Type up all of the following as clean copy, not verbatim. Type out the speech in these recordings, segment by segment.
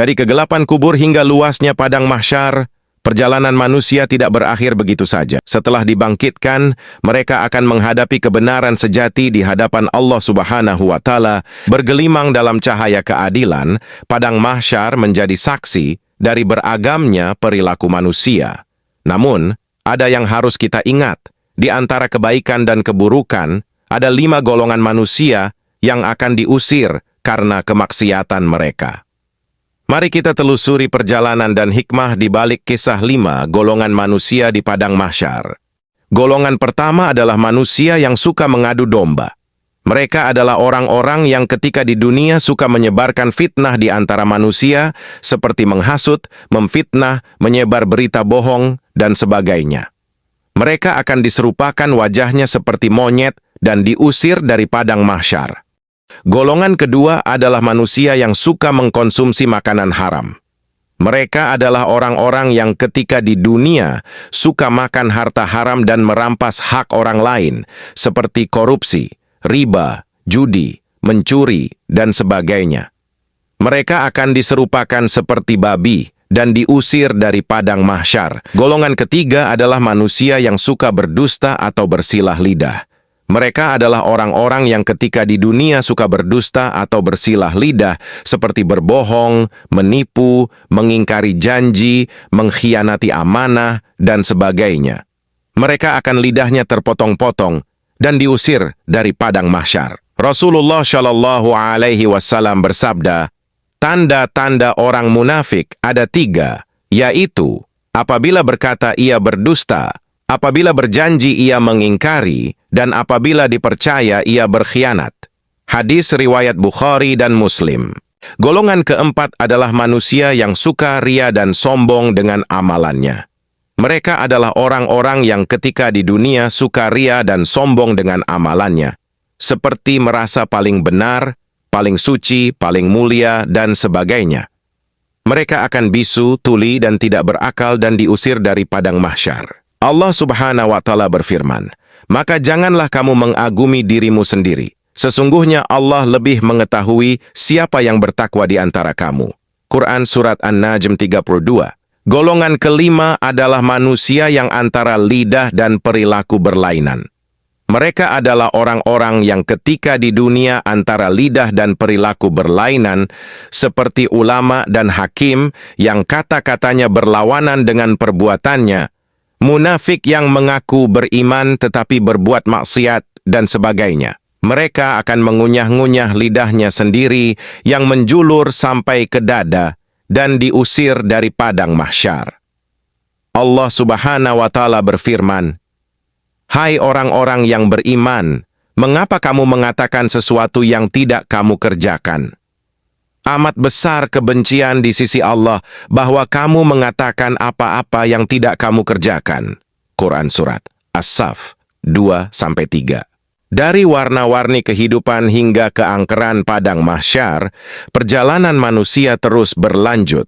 Dari kegelapan kubur hingga luasnya padang mahsyar, perjalanan manusia tidak berakhir begitu saja. Setelah dibangkitkan, mereka akan menghadapi kebenaran sejati di hadapan Allah Subhanahu wa Ta'ala, bergelimang dalam cahaya keadilan. Padang mahsyar menjadi saksi dari beragamnya perilaku manusia. Namun, ada yang harus kita ingat. Di antara kebaikan dan keburukan, ada 5 golongan manusia yang akan diusir karena kemaksiatan mereka. Mari kita telusuri perjalanan dan hikmah di balik kisah 5 golongan manusia di padang mahsyar. Golongan pertama adalah manusia yang suka mengadu domba. Mereka adalah orang-orang yang ketika di dunia suka menyebarkan fitnah di antara manusia, seperti menghasut, memfitnah, menyebar berita bohong, dan sebagainya. Mereka akan diserupakan wajahnya seperti monyet dan diusir dari padang mahsyar. Golongan kedua adalah manusia yang suka mengkonsumsi makanan haram. Mereka adalah orang-orang yang ketika di dunia suka makan harta haram dan merampas hak orang lain, seperti korupsi, riba, judi, mencuri, dan sebagainya. Mereka akan diserupakan seperti babi dan diusir dari padang mahsyar. Golongan ketiga adalah manusia yang suka berdusta atau bersilah lidah. Mereka adalah orang-orang yang ketika di dunia suka berdusta atau bersilah lidah, seperti berbohong, menipu, mengingkari janji, mengkhianati amanah, dan sebagainya. Mereka akan lidahnya terpotong-potong dan diusir dari padang mahsyar. Rasulullah Shallallahu Alaihi Wasallam bersabda, tanda-tanda orang munafik ada 3, yaitu apabila berkata ia berdusta, apabila berjanji ia mengingkari, dan apabila dipercaya ia berkhianat. Hadis riwayat Bukhari dan Muslim. Golongan keempat adalah manusia yang suka ria dan sombong dengan amalannya. Mereka adalah orang-orang yang ketika di dunia suka ria dan sombong dengan amalannya, seperti merasa paling benar, paling suci, paling mulia, dan sebagainya. Mereka akan bisu, tuli, dan tidak berakal dan diusir dari padang mahsyar. Allah Subhanahu wa Ta'ala berfirman, maka janganlah kamu mengagumi dirimu sendiri. Sesungguhnya Allah lebih mengetahui siapa yang bertakwa di antara kamu. Quran Surat An-Najm 32. Golongan kelima adalah manusia yang antara lidah dan perilaku berlainan. Mereka adalah orang-orang yang ketika di dunia antara lidah dan perilaku berlainan, seperti ulama dan hakim yang kata-katanya berlawanan dengan perbuatannya, munafik yang mengaku beriman tetapi berbuat maksiat, dan sebagainya. Mereka akan mengunyah-ngunyah lidahnya sendiri yang menjulur sampai ke dada dan diusir dari padang mahsyar. Allah Subhanahu wa Ta'ala berfirman, hai orang-orang yang beriman, mengapa kamu mengatakan sesuatu yang tidak kamu kerjakan? Amat besar kebencian di sisi Allah bahwa kamu mengatakan apa-apa yang tidak kamu kerjakan. Quran Surat As-Saff 2-3. Dari warna-warni kehidupan hingga keangkeran padang mahsyar, perjalanan manusia terus berlanjut.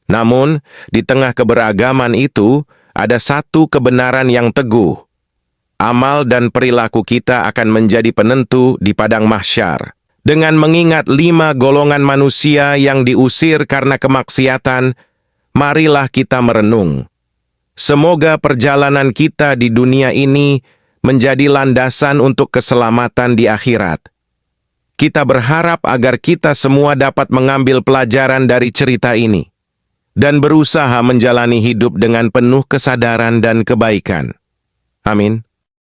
Namun, di tengah keberagaman itu, ada satu kebenaran yang teguh. Amal dan perilaku kita akan menjadi penentu di padang mahsyar. Dengan mengingat 5 golongan manusia yang diusir karena kemaksiatan, marilah kita merenung. Semoga perjalanan kita di dunia ini menjadi landasan untuk keselamatan di akhirat. Kita berharap agar kita semua dapat mengambil pelajaran dari cerita ini dan berusaha menjalani hidup dengan penuh kesadaran dan kebaikan. Amin.